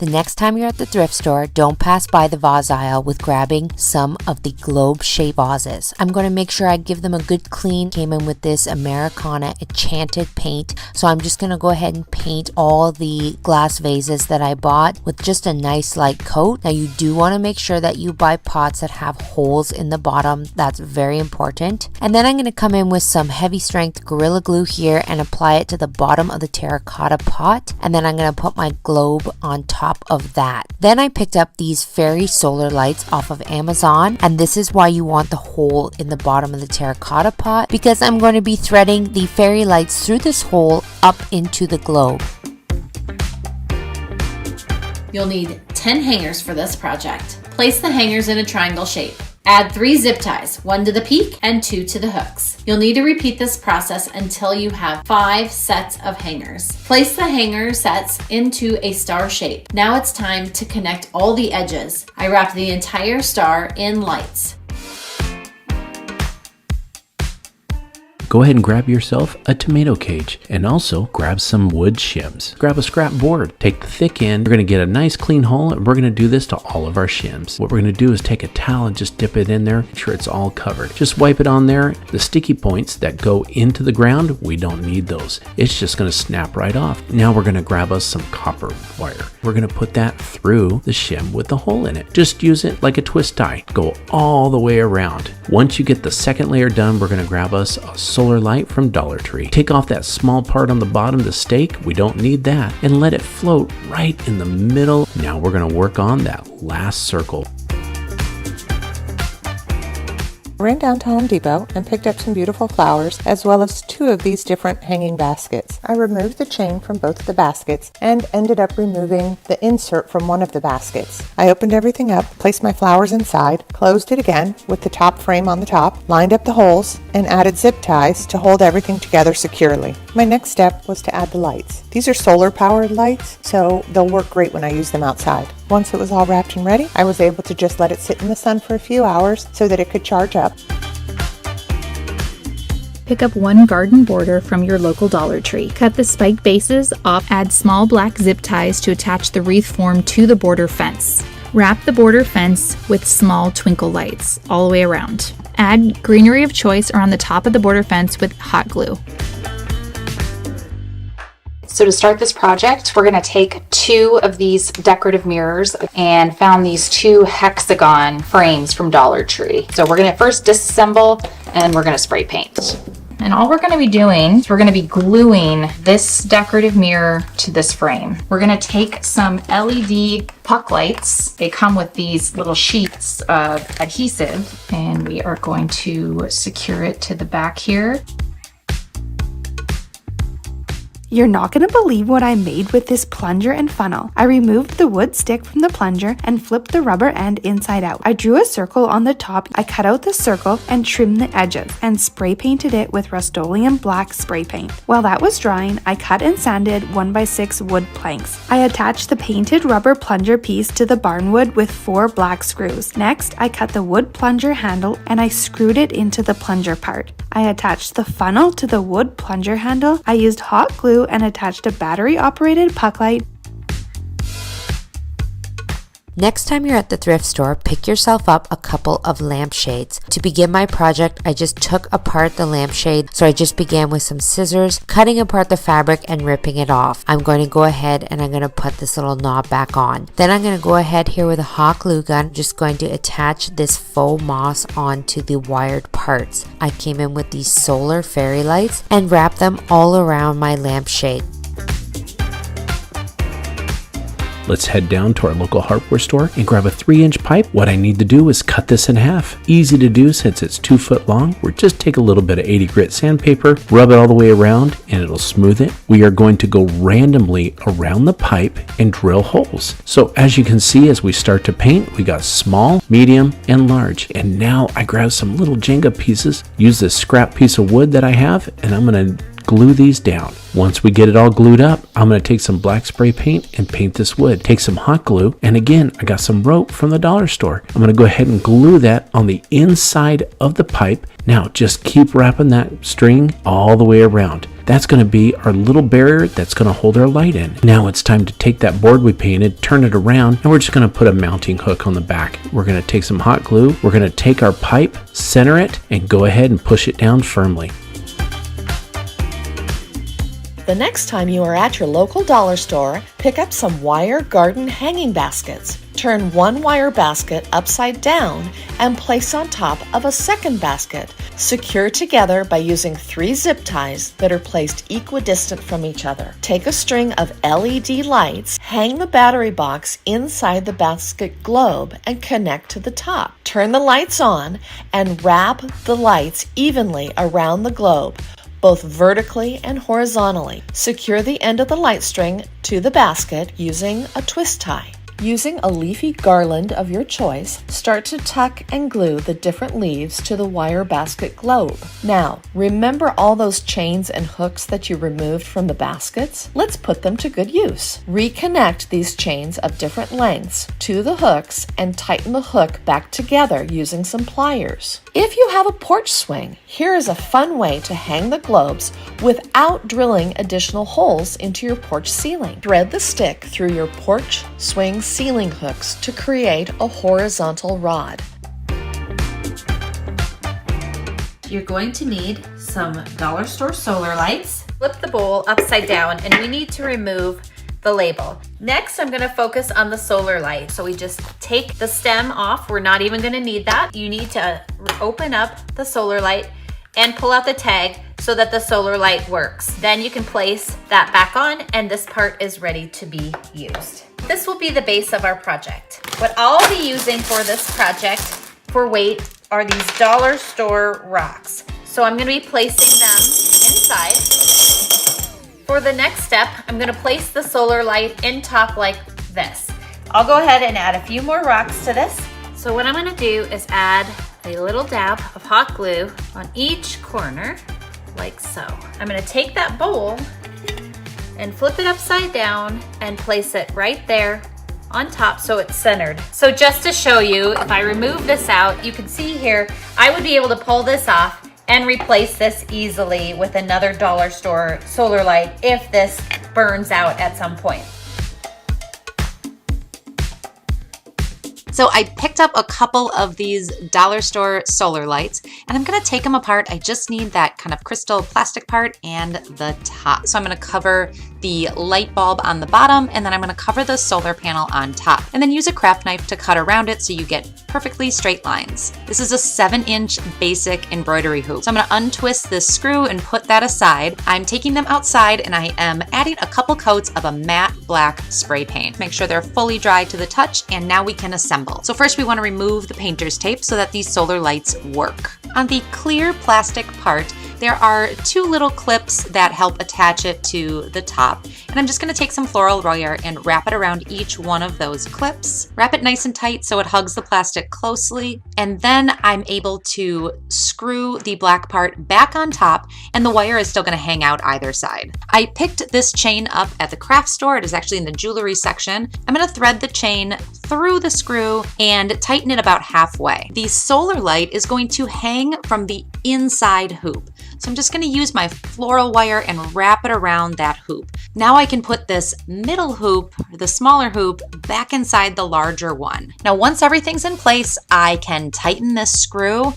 The next time you're at the thrift store, don't pass by the vase aisle with grabbing some of the globe-shaped vases. I'm going to make sure I give them a good clean. Came in with this Americana Enchanted paint, so I'm just going to go ahead and paint all the glass vases that I bought with just a nice light coat. Now you do want to make sure that you buy pots that have holes in the bottom. That's very important. And then I'm going to come in with some heavy strength Gorilla Glue here and apply it to the bottom of the terracotta pot. And then I'm going to put my globe on top of that. Then I picked up these fairy solar lights off of Amazon, and this is why you want the hole in the bottom of the terracotta pot, because I'm going to be threading the fairy lights through this hole up into the globe. You'll need 10 hangers for this project. Place the hangers in a triangle shape. Add 3 zip ties, 1 to the peak and 2 to the hooks. You'll need to repeat this process until you have 5 sets of hangers. Place the hanger sets into a star shape. Now it's time to connect all the edges. I wrap the entire star in lights. Go ahead and grab yourself a tomato cage and also grab some wood shims. Grab a scrap board, take the thick end. We're going to get a nice clean hole, and we're going to do this to all of our shims. What we're going to do is take a towel and just dip it in there, make sure it's all covered. Just wipe it on there. The sticky points that go into the ground, we don't need those. It's just going to snap right off. Now we're going to grab us some copper wire. We're going to put that through the shim with the hole in it. Just use it like a twist tie. Go all the way around. Once you get the second layer done, we're going to grab us a solar light from Dollar Tree. Take off that small part on the bottom, the stake, we don't need that, and let it float right in the middle. Now we're going to work on that last circle. Ran down to Home Depot and picked up some beautiful flowers as well as 2 of these different hanging baskets. I removed the chain from both of the baskets and ended up removing the insert from one of the baskets. I opened everything up, placed my flowers inside, closed it again with the top frame on the top, lined up the holes, and added zip ties to hold everything together securely. My next step was to add the lights. These are solar powered lights, so they'll work great when I use them outside. Once it was all wrapped and ready, I was able to just let it sit in the sun for a few hours so that it could charge up. Pick up 1 garden border from your local Dollar Tree. Cut the spike bases off, add small black zip ties to attach the wreath form to the border fence. Wrap the border fence with small twinkle lights all the way around. Add greenery of choice around the top of the border fence with hot glue. So to start this project, we're going to take 2 of these decorative mirrors and found these 2 hexagon frames from Dollar Tree. So we're going to first disassemble and we're going to spray paint. And all we're going to be doing is we're going to be gluing this decorative mirror to this frame. We're going to take some LED puck lights. They come with these little sheets of adhesive, and we are going to secure it to the back here. You're not going to believe what I made with this plunger and funnel. I removed the wood stick from the plunger and flipped the rubber end inside out. I drew a circle on the top. I cut out the circle and trimmed the edges and spray painted it with Rust-Oleum black spray paint. While that was drying, I cut and sanded 1x6 wood planks. I attached the painted rubber plunger piece to the barnwood with 4 black screws. Next, I cut the wood plunger handle and I screwed it into the plunger part. I attached the funnel to the wood plunger handle. I used hot glue and attached a battery-operated puck light. Next time you're at the thrift store, pick yourself up a couple of lampshades. To begin my project, I just took apart the lampshade, so I just began with some scissors, cutting apart the fabric and ripping it off. I'm going to go ahead and I'm going to put this little knob back on. Then I'm going to go ahead here with a hot glue gun, just going to attach this faux moss onto the wired parts. I came in with these solar fairy lights and wrapped them all around my lampshade. Let's head down to our local hardware store and grab a 3-inch pipe. What I need to do is cut this in half. Easy to do since it's 2 foot long. We're just take a little bit of 80 grit sandpaper, rub it all the way around, and it'll smooth it. We are going to go randomly around the pipe and drill holes. So as you can see, as we start to paint, we got small, medium, and large. And now I grab some little Jenga pieces, use this scrap piece of wood that I have, and I'm going to glue these down. Once we get it all glued up, I'm going to take some black spray paint and paint this wood. Take some hot glue, and again, I got some rope from the dollar store. I'm going to go ahead and glue that on the inside of the pipe. Now, just keep wrapping that string all the way around. That's going to be our little barrier that's going to hold our light in. Now it's time to take that board we painted, turn it around, and we're just going to put a mounting hook on the back. We're going to take some hot glue, we're going to take our pipe, center it, and go ahead and push it down firmly. The next time you are at your local dollar store, pick up some wire garden hanging baskets. Turn one wire basket upside down and place on top of a second basket. Secure together by using 3 zip ties that are placed equidistant from each other. Take a string of LED lights, hang the battery box inside the basket globe and connect to the top. Turn the lights on and wrap the lights evenly around the globe, both vertically and horizontally. Secure the end of the light string to the basket using a twist tie. Using a leafy garland of your choice, start to tuck and glue the different leaves to the wire basket globe. Now, remember all those chains and hooks that you removed from the baskets? Let's put them to good use. Reconnect these chains of different lengths to the hooks and tighten the hook back together using some pliers. If you have a porch swing, here is a fun way to hang the globes without drilling additional holes into your porch ceiling. Thread the stick through your porch swing ceiling hooks to create a horizontal rod. You're going to need some dollar store solar lights. Flip the bowl upside down and we need to remove the label. Next, I'm gonna focus on the solar light. So we just take the stem off. We're not even gonna need that. You need to open up the solar light and pull out the tag so that the solar light works. Then you can place that back on and this part is ready to be used. This will be the base of our project. What I'll be using for this project for weight are these dollar store rocks. So I'm gonna be placing them inside. For the next step, I'm gonna place the solar light in top like this. I'll go ahead and add a few more rocks to this. So what I'm gonna do is add a little dab of hot glue on each corner, like so. I'm gonna take that bowl and flip it upside down and place it right there on top so it's centered. So just to show you, if I remove this out, you can see here, I would be able to pull this off and replace this easily with another dollar store solar light if this burns out at some point. So I picked up a couple of these dollar store solar lights and I'm gonna take them apart. I just need that kind of crystal plastic part and the top. So I'm gonna cover the light bulb on the bottom and then I'm gonna cover the solar panel on top and then use a craft knife to cut around it so you get perfectly straight lines. This is a 7-inch basic embroidery hoop. So I'm gonna untwist this screw and put that aside. I'm taking them outside and I am adding a couple coats of a matte black spray paint. Make sure they're fully dry to the touch and now we can assemble. So first we want to remove the painter's tape so that these solar lights work. On the clear plastic part, there are 2 little clips that help attach it to the top. And I'm just going to take some floral wire and wrap it around each one of those clips. Wrap it nice and tight so it hugs the plastic closely. And then I'm able to screw the black part back on top and the wire is still going to hang out either side. I picked this chain up at the craft store. It is actually in the jewelry section. I'm going to thread the chain through the screw and tighten it about halfway. The solar light is going to hang from the inside hoop. So I'm just going to use my floral wire and wrap it around that hoop. Now I can put this middle hoop, the smaller hoop, back inside the larger one. Now once everything's in place, I can tighten this screw